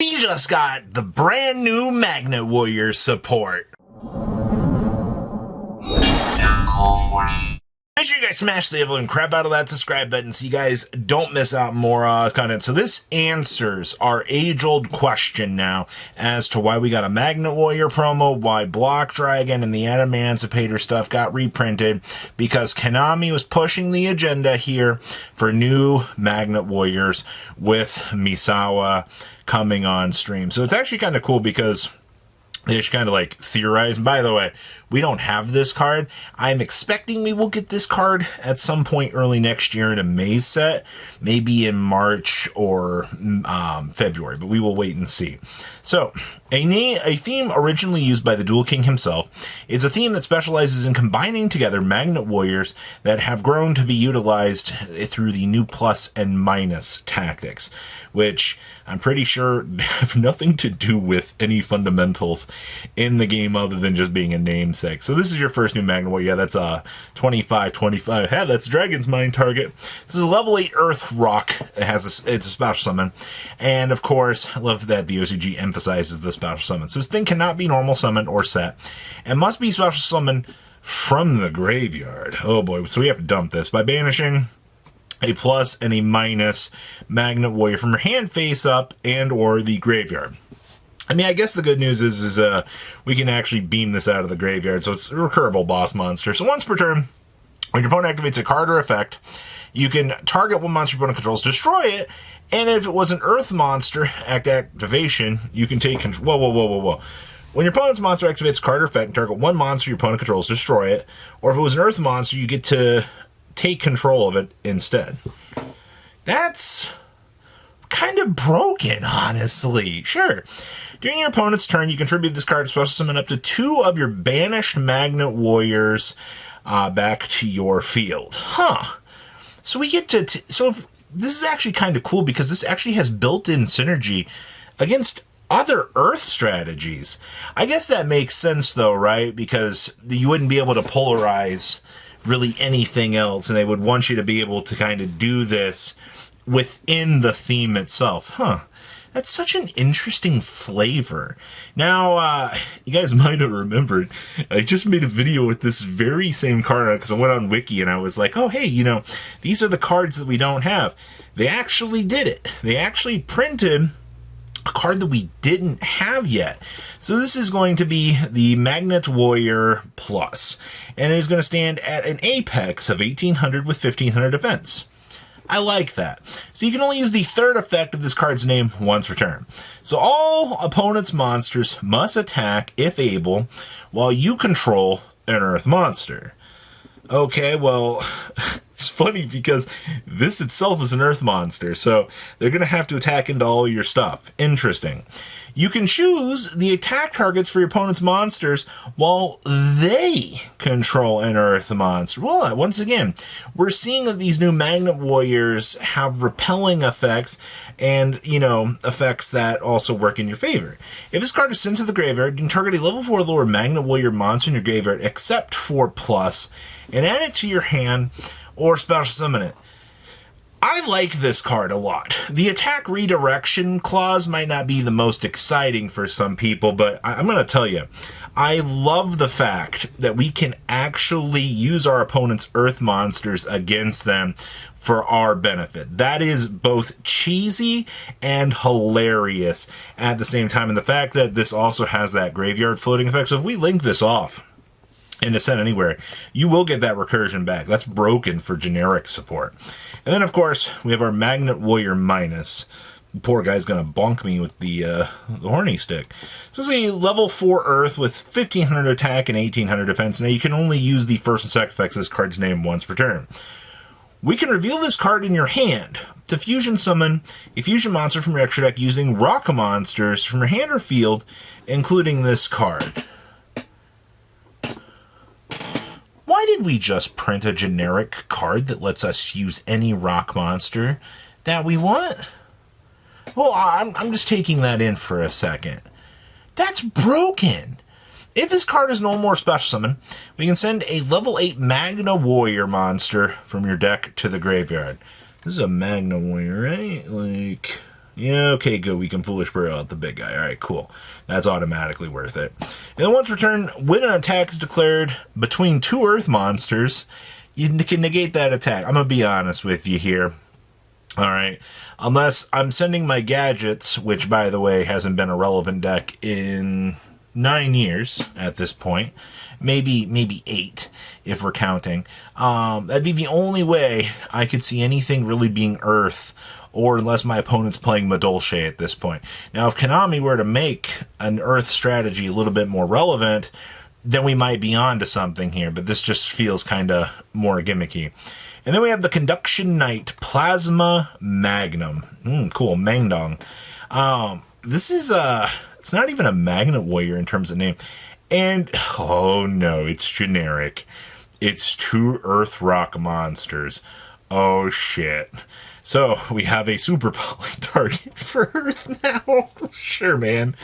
We just got the brand new Magnet Warrior support. Make sure you guys smash the and crap out of that subscribe button so you guys don't miss out more content. So this answers our age-old question now as to why we got a Magnet Warrior promo, why Block Dragon and the Adamantipator stuff got reprinted, because Konami was pushing the agenda here for new Magnet Warriors with Misawa coming on stream. So it's actually kind of cool because they just kind of like theorize. And by the way, we don't have this card. I'm expecting we will get this card at some point early next year in a Maze set, maybe in March or February, but we will wait and see. So, a theme originally used by the Duel King himself is a theme that specializes in combining together Magnet Warriors that have grown to be utilized through the new plus and minus tactics, which I'm pretty sure have nothing to do with any fundamentals in the game other than just being a namesake. So this is your first new Magnet Warrior. Yeah, that's 25. Hey, that's Dragon's Mind target. This is a level 8 Earth Rock. It's a special summon. And of course, I love that the OCG emphasizes the special summon. So this thing cannot be normal summoned or set, and must be special summoned from the graveyard. Oh boy, so we have to dump this by banishing a plus and a minus Magnet Warrior from your hand face up and or the graveyard. I mean, I guess the good news is we can actually beam this out of the graveyard, so it's a recurable boss monster. So once per turn, when your opponent activates a card or effect, you can target one monster your opponent controls, destroy it, and if it was an Earth monster activation, you can take control. Whoa. When your opponent's monster activates a card or effect and target one monster your opponent controls, destroy it, or if it was an Earth monster, you get to take control of it instead. That's kind of broken, honestly. Sure. During your opponent's turn, you contribute this card to special summon up to 2 of your banished Magnet Warriors back to your field. So we get to... this is actually kind of cool because this actually has built-in synergy against other Earth strategies. I guess that makes sense, though, right? Because you wouldn't be able to polarize really anything else, and they would want you to be able to kind of do this within the theme itself. That's such an interesting flavor. Now, you guys might have remembered, I just made a video with this very same card because I went on Wiki and I was like, oh, hey, these are the cards that we don't have. They actually did it. They actually printed a card that we didn't have yet. So this is going to be the Magnet Warrior Plus, and it is going to stand at an apex of 1800 with 1500 defense. I like that. So you can only use the third effect of this card's name once per turn. So all opponent's monsters must attack, if able, while you control an Earth monster. Okay, well, it's funny because this itself is an Earth monster, so they're going to have to attack into all your stuff. Interesting. You can choose the attack targets for your opponent's monsters while they control an Earth monster. Well, once again, we're seeing that these new Magnet Warriors have repelling effects and, effects that also work in your favor. If this card is sent to the graveyard, you can target a level 4 lower Magnet Warrior monster in your graveyard except for plus, and add it to your hand or special summon it. I like this card a lot. The attack redirection clause might not be the most exciting for some people, but I'm going to tell you, I love the fact that we can actually use our opponent's Earth monsters against them for our benefit. That is both cheesy and hilarious at the same time, and the fact that this also has that graveyard floating effect. So if we link this off into Send Anywhere, you will get that recursion back. That's broken for generic support. And then, of course, we have our Magnet Warrior Minus. The poor guy's going to bonk me with the horny stick. So it's a level 4 Earth with 1500 attack and 1800 defense. Now, you can only use the first and second effects of this card's name once per turn. We can reveal this card in your hand to fusion summon a fusion monster from your extra deck using rock monsters from your hand or field, including this card. Why did we just print a generic card that lets us use any rock monster that we want? Well, I'm just taking that in for a second. That's broken. If this card is no more special summon, we can send a level 8 Magnet Warrior monster from your deck to the graveyard. This is a Magnet Warrior, right? Yeah, okay, good. We can Foolish Burial out the big guy. All right, cool. That's automatically worth it. And then once per turn, when an attack is declared between two Earth monsters, you can negate that attack. I'm going to be honest with you here. All right. Unless I'm sending my gadgets, which, by the way, hasn't been a relevant deck in 9 years at this point. Maybe 8, if we're counting. That'd be the only way I could see anything really being Earth, or unless my opponent's playing Madolche at this point. Now, if Konami were to make an Earth strategy a little bit more relevant, then we might be on to something here, but this just feels kind of more gimmicky. And then we have the Conduction Knight Plasma Magnum. Cool, Mangdong. This is, it's not even a Magnet Warrior in terms of name. And, oh no, it's generic. It's 2 Earth Rock monsters. Oh shit. So, we have a Super Poly target for Earth now. Sure, man.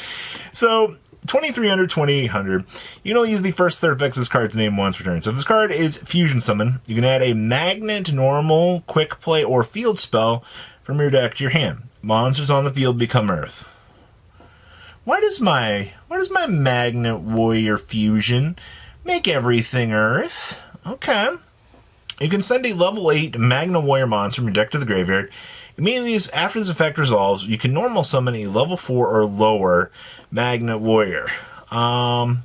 So, 2300, 2800. You can only use the first third effects of this card's name once per turn. So if this card is Fusion Summon, you can add a Magnet, Normal, Quick Play, or Field spell from your deck to your hand. Monsters on the field become Earth. Why does my Magnet Warrior Fusion make everything Earth? Okay. You can send a level 8 Magnet Warrior monster from your deck to the graveyard. Immediately after this effect resolves, you can normal summon a level 4 or lower Magnet Warrior. I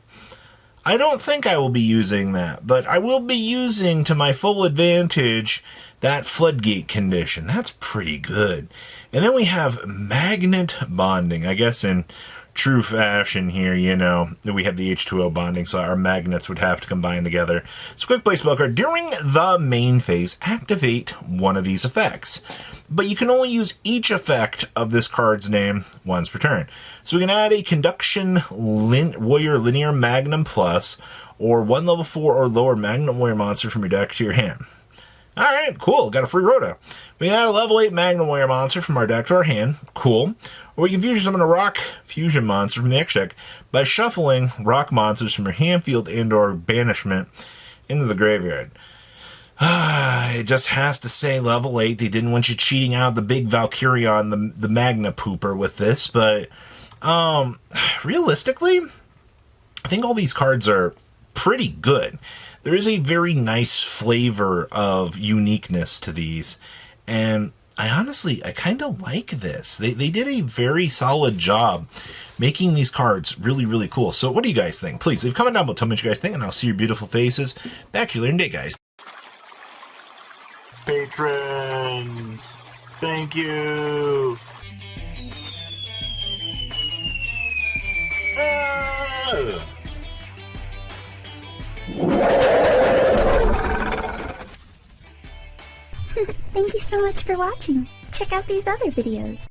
don't think I will be using that, but I will be using to my full advantage that Floodgate condition. That's pretty good. And then we have Magnet Bonding. I guess in true fashion here, you know, we have the H2O bonding, so our magnets would have to combine together. So quick play spell card. During the main phase, activate one of these effects. But you can only use each effect of this card's name once per turn. So we can add a Conduction Warrior Linear Magnum Plus, or 1 level 4 or lower Magnet Warrior monster from your deck to your hand. Alright, cool. Got a free Rhoda. We can add a level 8 Magnet Warrior monster from our deck to our hand. Cool. Or we can fusion summon a Rock Fusion monster from the X deck by shuffling Rock monsters from your hand, field, and or banishment into the graveyard. It just has to say level 8. They didn't want you cheating out the big Valkyrion, the Magna Pooper with this, but realistically, I think all these cards are pretty good. There is a very nice flavor of uniqueness to these, and I kind of like this. They did a very solid job making these cards really, really cool. So what do you guys think? Please leave a comment down below. Tell me what you guys think, and I'll see your beautiful faces back here later in the day, guys. Patrons, thank you. Thank you so much for watching. Check out these other videos.